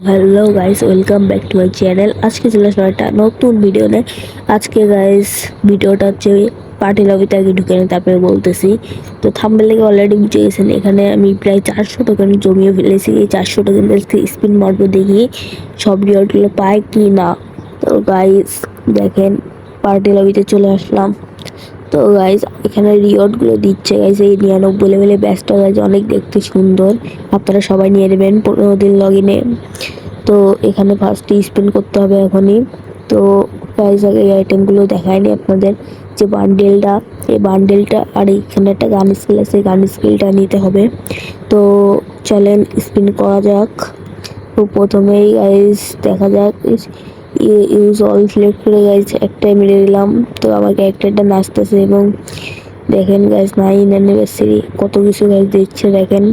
Hello guys, welcome back to my channel. আজকে চলে আসলাম একটা নতুন ভিডিও নিয়ে। আজকে গাইস ভিডিওটা হচ্ছে পার্টি লবিতে আগে ঢুকে নিই, তারপরে বলতেছি। তো থাম্বনেল থেকে অলরেডি বুঝে গেছেন, এখানে আমি প্রায় 400 টোকেন জমিয়ে ফেলেছি। এই 400 টোকেন স্পিন মারবো, দেখি সব রিওয়ার্ডগুলো পায় কি না। তো গাইস দেখেন, পার্টি লবিতে চলে আসলাম। তো গাইজ এখানে রিওয়ার্ডগুলো দিচ্ছে গাইজ, এই 99 লেভেলে ব্যাচটা গাইজ অনেক দেখতে সুন্দর। আপনারা সবাই নিয়ে নেবেন 15 দিন লগ ইনে। তো এখানে ফার্স্টে স্পেন্ড করতে হবে এখনই। তো গাইজ আগে এই আইটেমগুলো দেখায়নি আপনাদের, যে বান্ডেলটা, এই বান্ডেলটা আর এখানে একটা গান স্কিল আছে, গান স্কিলটা নিতে হবে। তো চলেন স্পিন করা যাক। তো প্রথমেই গাইজ দেখা যাক, ইউজ অল সিলেক্ট করে গাইজ একটাই মেরে দিলাম। তো আমার ক্যারেক্টারটা নাচতেছে এবং দেখেন গাইজ 9 অ্যানিভার্সারি কত কিছু গাইজ দিচ্ছে। দেখেন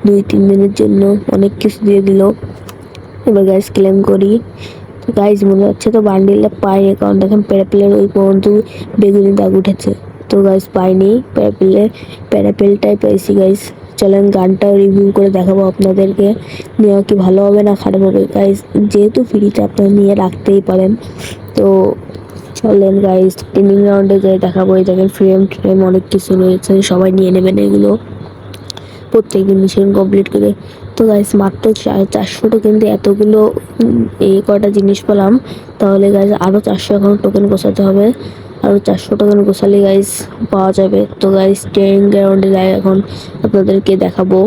2-3 দিনের জন্য অনেক কিছু দিয়ে দিল। এবার গাইজ ক্লেম করি। তো গাইজ মনে হচ্ছে তো বান্ডিলটা পাইনি, কারণ দেখেন প্যারাপেলের ওই পর্যন্ত বেগুনি দাগ উঠেছে। তো গাইজ পাইনি, প্যারাপেলটাই পাইছি গাইজ। চলেন গানটা রিভিউ করে দেখাবো আপনাদেরকে, নেওয়া কি ভালো হবে না খারাপ হবে। গাইজ যেহেতু ফ্রিতে আপনারা নিয়ে রাখতেই পারেন। তো চলেন গাইজ ট্রেনিং রাউন্ডে যাই দেখাবো। এই দেখেন ফ্রেম অনেক কিছু রয়েছে, সবাই নিয়ে নেবেন এগুলো প্রত্যেকদিন মিশন কমপ্লিট করে। তো গাইজ মাত্র 400 কিন্তু এতগুলো এই কটা জিনিস পেলাম। তাহলে গাইজ আরও 400 এখন টোকেন গোছাতে হবে, আরও 400 টোকেন গোছালে গাইজ পাওয়া যাবে। তো গাইজ ট্রেনিং গ্রাউন্ডে যাই এখন আপনাদেরকে দেখাবো।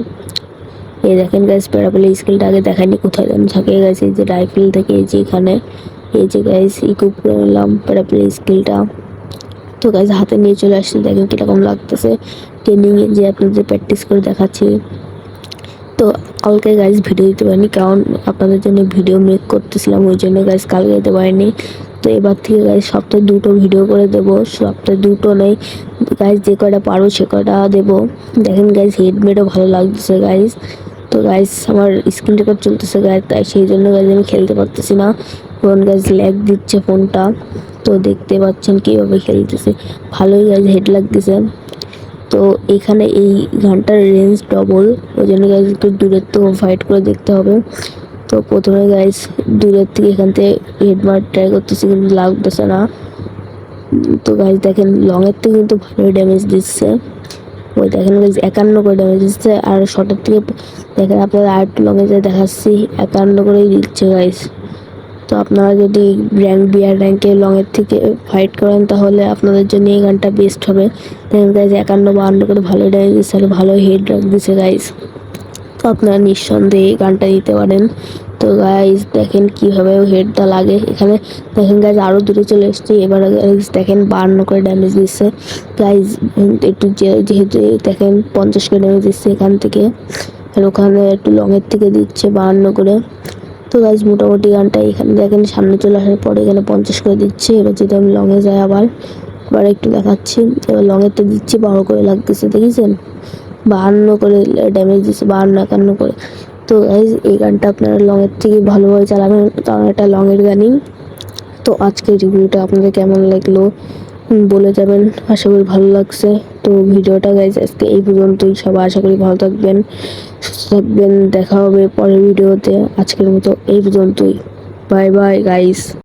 এই দেখেন গাইজ প্যারাপেলের স্কিলটা আগে দেখায়নি, কোথায় যেন থাকে গাইজ, এই যে রাইফেল থেকে এই যে এখানে, এই যে গাইজ ইকুইপ করে নিলাম প্যারাপেলের স্কিলটা। তো গাইজ হাতে নিয়ে চলে আসছে, দেখেন কীরকম লাগতেছে। ট্রেনিংয়ে যে আপনাদের প্র্যাকটিস করে দেখাচ্ছি। তো কালকে গাইজ ভিডিও দিতে পারিনি, কারণ আপনাদের জন্য ভিডিও মেক করতেছিলাম, ওই জন্য গাইজ কালকে দিতে পারিনি। তো এবার থেকে গাইজ সপ্তাহে 2টো ভিডিও করে দেবো, সপ্তাহে 2টো নেই গাইজ, যে কটা পারো সে কটা দেবো। দেখেন গাইজ হেডমেটও ভালো লাগতেছে গাইজ। তো গাইজ আমার স্ক্রিন রেকর্ড চলতেছে গাইজ, তাই সেই জন্য গাইজ আমি খেলতে পারতেছি না, কারণ গাইজ ল্যাগ দিচ্ছে ফোনটা। তো দেখতে পাচ্ছেন কীভাবে খেলতেছে, ভালোই গাইজ হেড লাগতেছে। তো এখানে এই গানটার রেঞ্জ ডবল, ওই জন্য গাইজ একটু দূরের থেকে ফাইট করে দেখতে হবে। তো প্রথমে গাইজ দূরের থেকে এখান থেকে হেড মার ট্রাই করতেছি, কিন্তু লাগতেছে না। তো গাইজ দেখেন লংয়ের থেকে কিন্তু ভালোই ড্যামেজ দিচ্ছে। ওই দেখেন গাইজ 51 করে ড্যামেজ দিচ্ছে, আর শর্টের থেকে দেখেন আপনারা আর একটু লংয়ে যায় দেখাচ্ছি, 51 করেই দিচ্ছে গাইজ। তো আপনারা যদি র্যাঙ্কে লংয়ের থেকে ফাইট করেন, তাহলে আপনাদের জন্য এই গানটা বেস্ট হবে। দেখেন গাইজ 51-52 করে ভালো ড্যামেজ দিচ্ছে, আর ভালো হেড রাখ দিচ্ছে গাইজ। তো আপনারা নিঃসন্দেহে এই গানটা দিতে পারেন। তো গাইজ দেখেন কীভাবে হেডটা লাগে। এখানে দেখেন গাইজ আরও দূরে চলে এসেছি। এবার গাইজ দেখেন 52 করে ড্যামেজ দিচ্ছে গাইজ। একটু যেহেতু দেখেন 50 করে ড্যামেজ দিচ্ছে এখান থেকে, আর ওখানে একটু লংয়ের থেকে দিচ্ছে 52 করে। তো গাইজ মোটামুটি গানটা এখানে দেখেন সামনে চলে আসার পরে এখানে 50 করে দিচ্ছে। এবার যদি আমি লংয়ে যাই আবার একটু দেখাচ্ছি, এবার লংয়েরটা দিচ্ছি 12 করে লাগতেছে, দেখেছেন 52 করে ড্যামেজ দিচ্ছে, 52-51 করে। তো গাইজ এই গানটা আপনারা লংয়ের থেকে ভালোভাবে চালাবেন, কারণ এটা লংয়ের গানই। তো আজকের রিভিউটা আপনাদের কেমন লাগলো বলে যাবেন, আশা করি ভালো লাগছে। তো ভিডিওটা গাইজ আজকে এই পর্যন্তই, সবাই আশা করি ভালো থাকবেন, সুস্থ থাকবেন। দেখা হবে পরের ভিডিওতে, আজকের মতো এই পর্যন্তই। Bye bye guys.